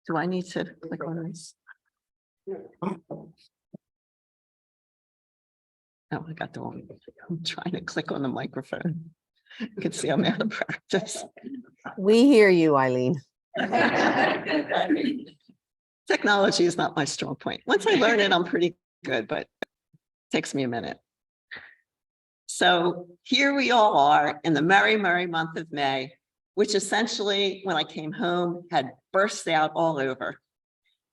Do I need to click on this? Oh, I got the wrong. I'm trying to click on the microphone. You can see I'm out of practice. We hear you, Eileen. Technology is not my strong point. Once I learn it, I'm pretty good, but it takes me a minute. So here we all are in the merry, merry month of May, which essentially, when I came home, had burst out all over.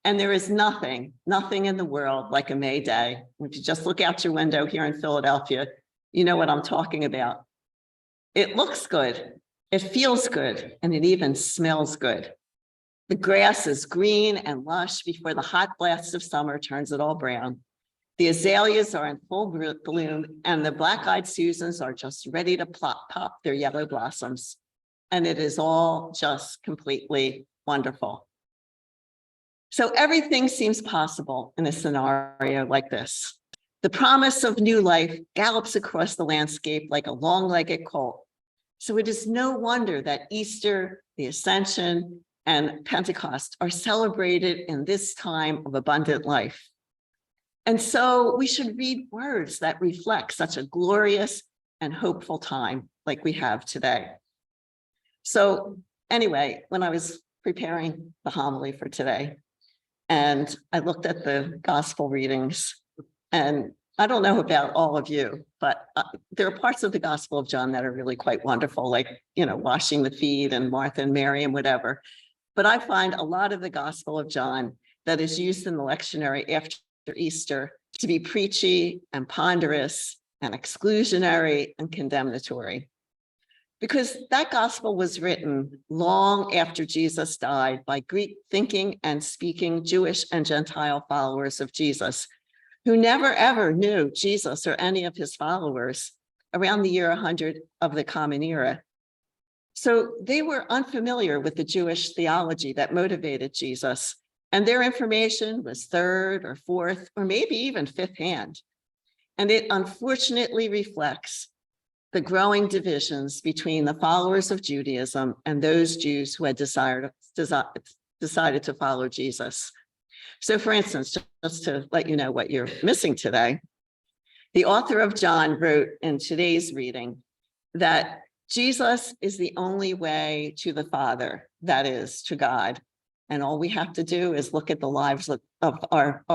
And there is nothing in the world like a May day. If you just look out your window here in Philadelphia, you know what I'm talking about. It looks good, it feels good, and it even smells good. The grass is green and lush before the hot blast of summer turns it all brown. The azaleas are in full bloom, and the black-eyed Susans are just ready to pop their yellow blossoms. And it is all just completely wonderful. So everything seems possible in a scenario like this. The promise of new life gallops across the landscape like a long-legged colt. So it is no wonder that Easter, the Ascension, and Pentecost are celebrated in this time of abundant life. And so we should read words that reflect such a glorious and hopeful time like we have today. So anyway, when I was preparing the homily for today, and I looked at the gospel readings, and I don't know about all of you, but there are parts of the Gospel of John that are really quite wonderful, like, washing the feet and Martha and Mary and whatever. But I find a lot of the Gospel of John that is used in the lectionary after Easter to be preachy and ponderous and exclusionary and condemnatory. Because that gospel was written long after Jesus died by Greek thinking and speaking Jewish and Gentile followers of Jesus, who never ever knew Jesus or any of his followers around the year 100 of the Common Era. So they were unfamiliar with the Jewish theology that motivated Jesus, and their information was third or fourth, or maybe even fifth hand. And it unfortunately reflects the growing divisions between the followers of Judaism and those Jews who had decided to follow Jesus. So for instance, just to let you know what you're missing today, the author of John wrote in today's reading that Jesus is the only way to the Father, that is, to God. And all we have to do is look at the lives of our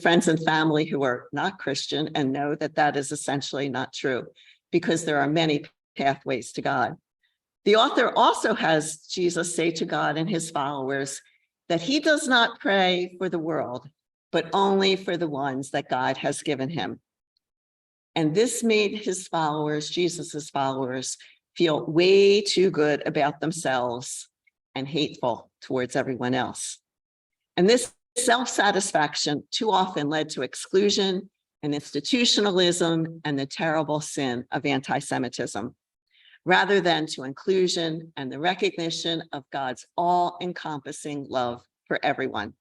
friends and family who are not Christian and know that that is essentially not true, because there are many pathways to God. The author also has Jesus say to God and his followers that he does not pray for the world, but only for the ones that God has given him. And this made his followers, Jesus's followers, feel way too good about themselves and hateful towards everyone else. And this self-satisfaction too often led to exclusion and institutionalism and the terrible sin of anti-Semitism, rather than to inclusion and the recognition of God's all-encompassing love for everyone.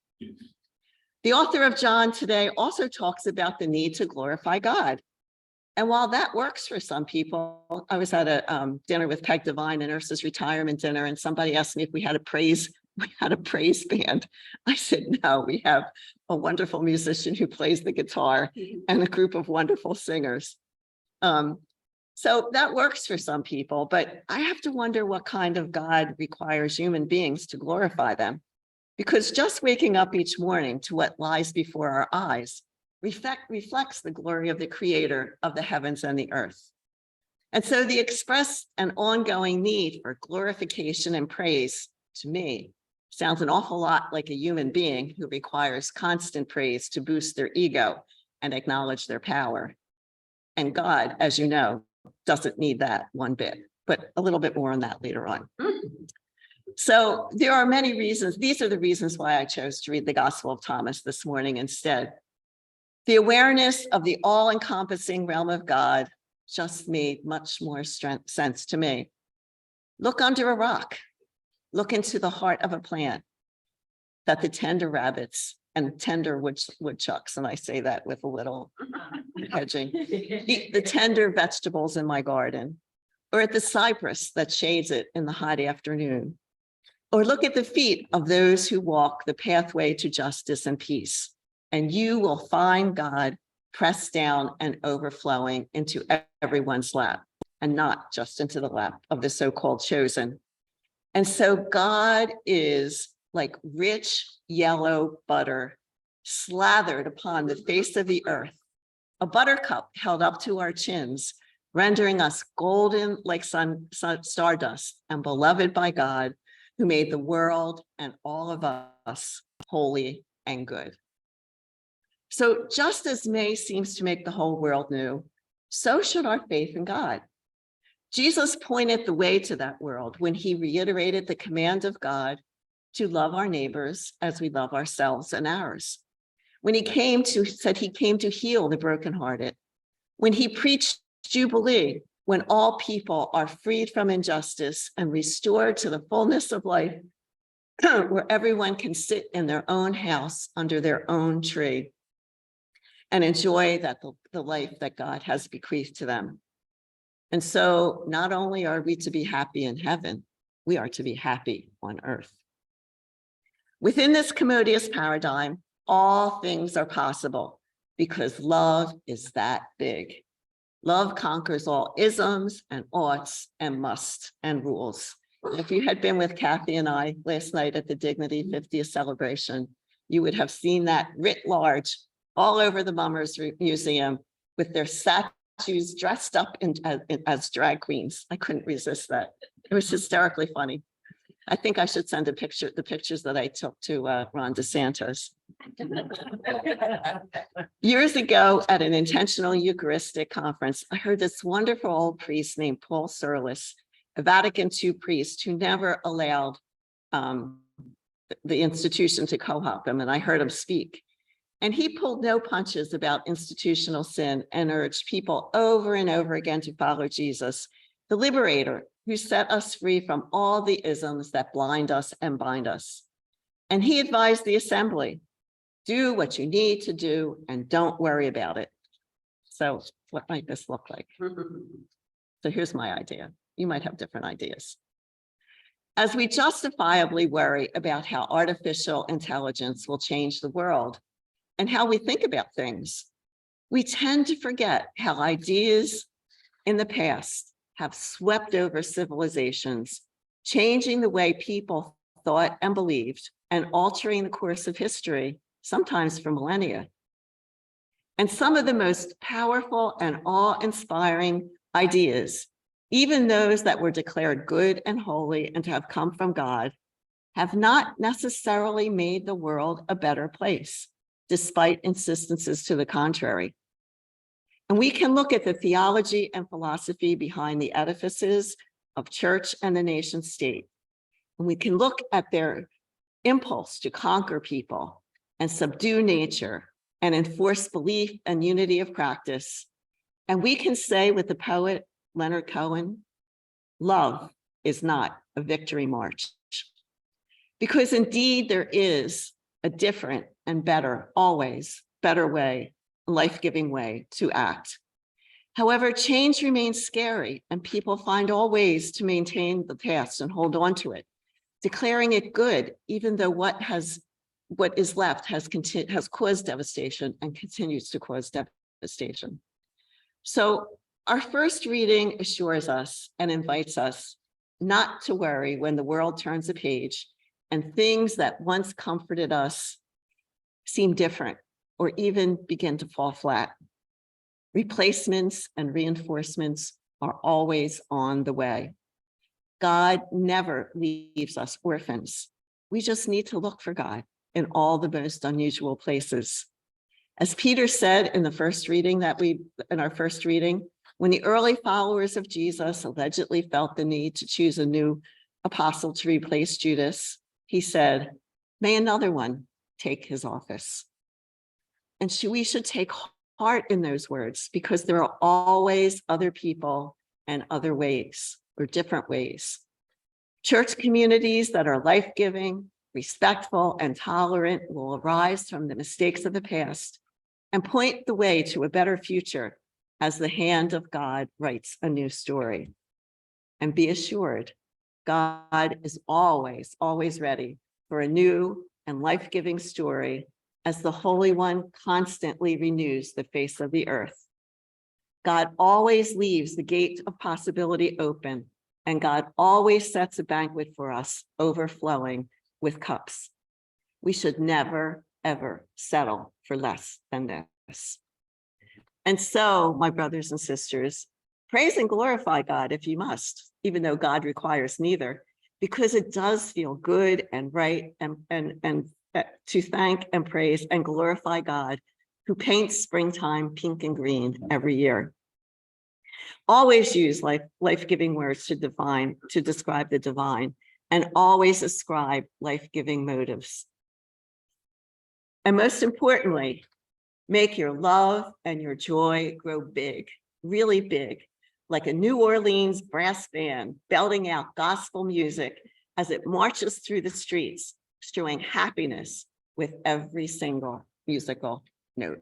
The author of John today also talks about the need to glorify God. And while that works for some people, I was at a dinner with Peg Devine, a nurse's retirement dinner, and somebody asked me if we had a praise band. I said, no, we have a wonderful musician who plays the guitar and a group of wonderful singers. So that works for some people, but I have to wonder what kind of God requires human beings to glorify them. Because just waking up each morning to what lies before our eyes reflects the glory of the Creator of the heavens and the earth. And so the expressed and ongoing need for glorification and praise, to me, sounds an awful lot like a human being who requires constant praise to boost their ego and acknowledge their power. And God, as you know, doesn't need that one bit, but a little bit more on that later on. So there are many reasons. These are the reasons why I chose to read the Gospel of Thomas this morning instead. The awareness of the all-encompassing realm of God just made much more sense to me. Look under a rock. Look into the heart of a plant, that the tender rabbits and tender woodchucks, and I say that with a little hedging, eat the tender vegetables in my garden, or at the cypress that shades it in the hot afternoon. Or look at the feet of those who walk the pathway to justice and peace, and you will find God pressed down and overflowing into everyone's lap, and not just into the lap of the so-called chosen. And so God is like rich yellow butter slathered upon the face of the earth, a buttercup held up to our chins, rendering us golden like stardust and beloved by God, who made the world and all of us holy and good. So just as May seems to make the whole world new, so should our faith in God. Jesus pointed the way to that world when he reiterated the command of God to love our neighbors as we love ourselves and ours. When he said he came to heal the brokenhearted. When he preached Jubilee, when all people are freed from injustice and restored to the fullness of life, where everyone can sit in their own house under their own tree and enjoy the life that God has bequeathed to them. And so not only are we to be happy in heaven, we are to be happy on earth. Within this commodious paradigm, all things are possible because love is that big. Love conquers all isms and oughts and musts and rules. If you had been with Kathy and I last night at the Dignity 50th celebration, you would have seen that writ large all over the Mummers Museum with their statues dressed up as drag queens. I couldn't resist that. It was hysterically funny. I think I should send the pictures that I took to Ron DeSantis. Years ago at an intentional Eucharistic conference, I heard this wonderful old priest named Paul Surlis, a Vatican II priest who never allowed the institution to co-opt him, and I heard him speak. And he pulled no punches about institutional sin and urged people over and over again to follow Jesus, the liberator who set us free from all the isms that blind us and bind us. And he advised the assembly, do what you need to do and don't worry about it. So what might this look like? So here's my idea. You might have different ideas. As we justifiably worry about how artificial intelligence will change the world and how we think about things, we tend to forget how ideas in the past have swept over civilizations, changing the way people thought and believed and altering the course of history, sometimes for millennia. And some of the most powerful and awe-inspiring ideas, even those that were declared good and holy and to have come from God, have not necessarily made the world a better place, despite insistences to the contrary. And we can look at the theology and philosophy behind the edifices of church and the nation state. And we can look at their impulse to conquer people and subdue nature and enforce belief and unity of practice. And we can say with the poet Leonard Cohen, love is not a victory march. Because indeed there is a different and better, always better way, life-giving way to act. However, change remains scary and people find all ways to maintain the past and hold on to it, declaring it good, even though what is left has caused devastation and continues to cause devastation. So our first reading assures us and invites us not to worry when the world turns a page and things that once comforted us seem different or even begin to fall flat. Replacements and reinforcements are always on the way. God never leaves us orphans. We just need to look for God in all the most unusual places. As Peter said in our first reading, when the early followers of Jesus allegedly felt the need to choose a new apostle to replace Judas, he said, may another one take his office. And we should take heart in those words because there are always other people and other ways or different ways. Church communities that are life-giving, respectful, and tolerant will arise from the mistakes of the past and point the way to a better future as the hand of God writes a new story. And be assured, God is always, always ready for a new and life-giving story as the Holy One constantly renews the face of the earth. God always leaves the gate of possibility open, and God always sets a banquet for us, overflowing with cups. We should never, ever settle for less than this. And so, my brothers and sisters, praise and glorify God if you must, even though God requires neither, because it does feel good and right and to thank and praise and glorify God who paints springtime pink and green every year. Always use life-giving words to describe the divine, and always ascribe life-giving motives. And most importantly, make your love and your joy grow big, really big, like a New Orleans brass band belting out gospel music as it marches through the streets, showing happiness with every single musical note.